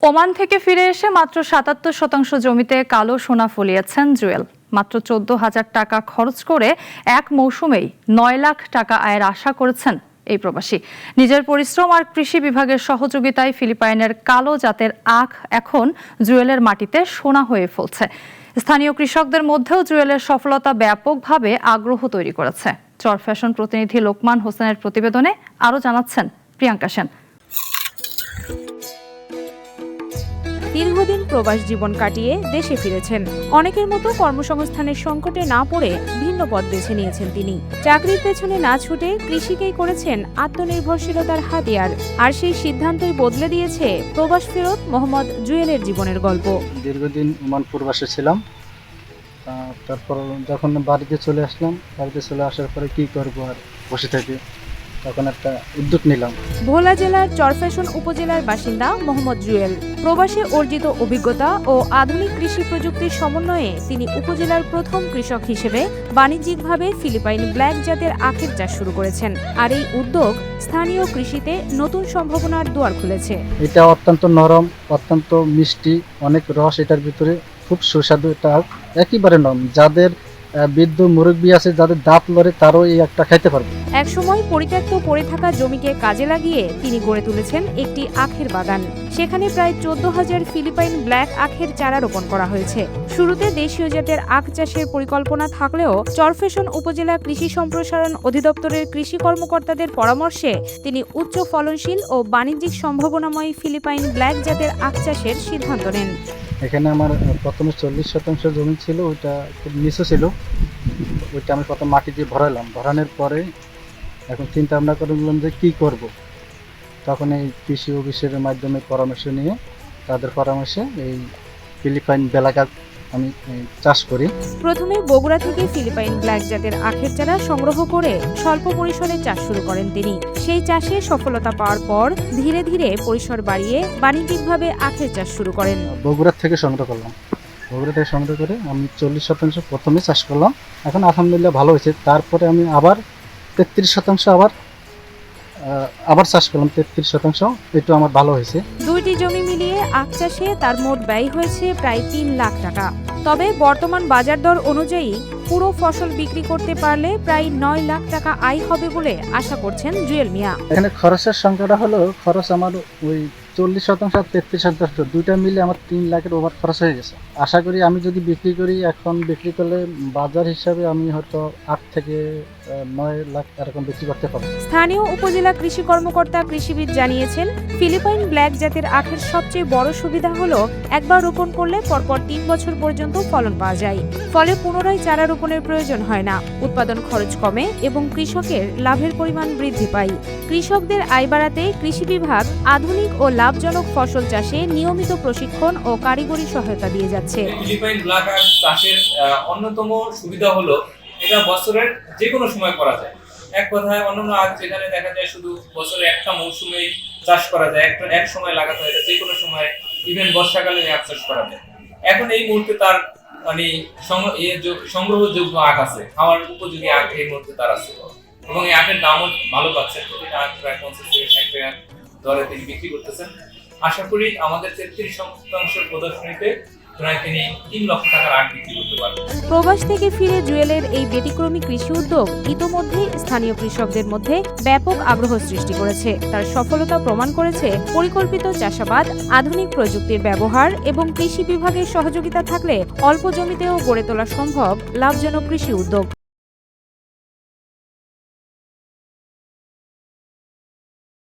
Oman থেকে ফিরে এসে মাত্র ৭৭% জমিতে কালো সোনা ফলিয়েছেন জুয়েল। মাত্র ১৪,০০০ টাকা খরচ করে এক মৌসুমেই ৯ লাখ টাকা আয়ের আশা করেছেন এই প্রবাসী। নিজের পরিশ্রম আর কৃষি বিভাগের সহযোগিতায় ফিলিপাইনের কালো জাতের আখ এখন জুয়েলের মাটিতে সোনা হয়ে ফলছে। স্থানীয় কৃষকদের মধ্যেও জুয়েলের সফলতা ব্যাপকভাবে আগ্রহ তৈরি করেছে। চর ফ্যাশন প্রতিনিধি লোকমান হোসেনের প্রতিবেদনে আরও জানাচ্ছেন প্রিয়াঙ্কা সেন। দীর্ঘদিন প্রবাস জীবন কাটিয়ে দেশে ফিরেছেন। অনেকের মতো কর্মসংস্থানের সংকটে না পড়ে ভিন্ন পথ বেছে নিয়েছেন তিনি। চাকরির পেছনে না ছুটে কৃষিকেই করেছেন আত্মনির্ভরশীলতার হাতিয়ার। আর সেই সিদ্ধান্তই বদলে দিয়েছে প্রবাস ফেরত মোহাম্মদ জুয়েলের জীবনের গল্প। দীর্ঘদিন ওমান প্রবাসে ছিলাম, তারপর যখন বাড়িতে চলে আসলাম, বাড়িতে চলে আসার পরে কি করব আর বসে থেকে তখন একটা উদ্যোগ নিলাম। ভোলা জেলার চরফ্যাশন উপজেলার বাসিন্দা মোহাম্মদ জুয়েল। প্রবাসে অর্জিত অভিজ্ঞতা ও আধুনিক কৃষি প্রযুক্তির সমন্বয়ে তিনি উপজেলার প্রথম কৃষক হিসেবে বাণিজ্যিকভাবে ফিলিপাইন ব্ল্যাক জাতের আখের চাষ শুরু করেছেন। আর এই উদ্যোগ স্থানীয় কৃষিতে নতুন সম্ভাবনার দুয়ার খুলেছে। এটা অত্যন্ত নরম, অত্যন্ত মিষ্টি, অনেক রস এটার ভিতরে, খুব সুস্বাদু। এটা একেবারে নরম, যাদের বৃদ্ধ মুরব্বী আছে, যাদের দাঁত লড়ে, তারও এই একটা খাইতে পারবে। একসময় পরিত্যক্ত পড়ে থাকা জমিকে কাজে লাগিয়ে তিনি গড়ে তুলেছেন একটি আখের বাগান। সেখানে প্রায় ১৪,০০০ ফিলিপাইন ব্ল্যাক আখের চারা রোপণ করা হয়েছে। শুরুতে দেশীয় জাতের আখ চাষের পরিকল্পনা থাকলেও চরফ্যাশন উপজেলা কৃষি সম্প্রসারণ অধিদপ্তরের কৃষি কর্মকর্তাদের পরামর্শে তিনি উচ্চ ফলনশীল ও বাণিজ্যিক সম্ভাবনাময় ফিলিপাইন ব্ল্যাক জাতের আখ চাষের সিদ্ধান্ত নেন। এখানে আমার প্রথমে ৪০% জমি ছিল, ওইটা খুব নিচু ছিল, ওইটা আমি প্রথম মাটি দিয়ে ভরালাম। ভরানোর পরে এখন চিন্তা ভাবনা করলাম যে কী করব। তখন এই কৃষি অফিসের মাধ্যমে পরামর্শ নিয়ে, তাদের পরামর্শে এই ফিলিপাইন ব্ল্যাক আখ আমি চাষ করি। প্রথমে বগুড়া থেকে ফিলিপাইন ব্ল্যাক জাতের আখের চারা সংগ্রহ করে স্বল্প পরিসরে চাষ শুরু করেন তিনি। সেই চাষে সফলতা পাওয়ার পর ধীরে ধীরে পরিসর বাড়িয়ে বাণিজ্যিকভাবে আখের চাষ শুরু করেন। বগুড়া থেকে সংগ্রহ করলাম। বগুড়া থেকে সংগ্রহ করে আমি ৪০% প্রথমে চাষ করলাম। এখন আলহামদুলিল্লাহ ভালো হয়েছে। তারপরে আমি আবার ৩৩% আবার চাষ করলাম। ৩৩% এটা আমার ভালো হয়েছে। দুইটি জমি মিলিয়ে আখ চাষে তার মোট ব্যয় হয়েছে প্রায় ৩ লাখ টাকা। তবে বর্তমান বাজার দর অনুযায়ী পুরো ফসল বিক্রি করতে পারলে প্রায় ৯ লাখ টাকা আয় হবে বলে আশা করছেন জুয়েল মিয়া। এখানে খরচের সংখ্যাটা হলো, খরচ আমার ওই ৪০% আর ৩৩% দুইটা মিলে আমার ৩ লাখের ওভার খরচ হয়ে গেছে। আশা করি আমি যদি বিক্রি করি, এখন বিক্রি করলে বাজার হিসাবে আমি হয়তো ৮ থেকে ৯ লাখ এরকম বিক্রি করতে পারবো। স্থানীয় উপজেলা কৃষি কর্মকর্তা কৃষিবিদ জানিয়েছেন, ফিলিপাইন ব্ল্যাক জাতের আখের সবচেয়ে বড় সুবিধা হলো একবার রোপণ করলে পরপর ৩ বছর পর্যন্ত ফলন পাওয়া যায়। ফলে পুনরায় চারা রোপণের প্রয়োজন হয় না, উৎপাদন খরচ কমে এবং কৃষকের লাভের পরিমাণ বৃদ্ধি পায়। কৃষকদের আয় বাড়াতে কৃষি বিভাগ আধুনিক ও লাভজনক ফসল চাষে নিয়মিত প্রশিক্ষণ ও কারিগরি সহায়তা দিয়ে যাচ্ছে। ফিলিপাইন ব্ল্যাক আখ চাষের অন্যতম সুবিধা হলো এটা বছরের যে কোনো সময় করা যায়। এক কথায় অন্যান্য আখ যেখানে দেখা যায় শুধু বছরে একটা মৌসুমে চাষ করা যায়, এক সময় লাগাতে হয়, যে কোনো সময় ইভেন বর্ষাকালে আখ চাষ করা যায়। এখন এই মুহূর্তে তার মানে সংগ্রহযোগ্য আখ আছে, খাওয়ার উপযোগী আখ এই মুহূর্তে তার আছে এবং এই আখের দামও ভালো পাচ্ছেন। প্রতিটা আখ প্রায় ৫০ থেকে ৬০ টাকা দরে তিনি বিক্রি করতেছেন। আশা করি আমাদের ৩৩% প্রদর্শনীতে তিনি ৩ লক্ষ টাকার আখ বিক্রি করতে পারবেন। প্রবাস থেকে ফিরে জুয়েলের এই ব্যতিক্রমী কৃষি উদ্যোগ ইতোমধ্যেই স্থানীয় কৃষকদের মধ্যে ব্যাপক আগ্রহ সৃষ্টি করেছে। তার সফলতা প্রমাণ করেছে পরিকল্পিত চাষাবাদ, আধুনিক প্রযুক্তির ব্যবহার এবং কৃষি বিভাগের সহযোগিতা থাকলে অল্প জমিতেও গড়ে তোলা সম্ভব লাভজনক কৃষি উদ্যোগ।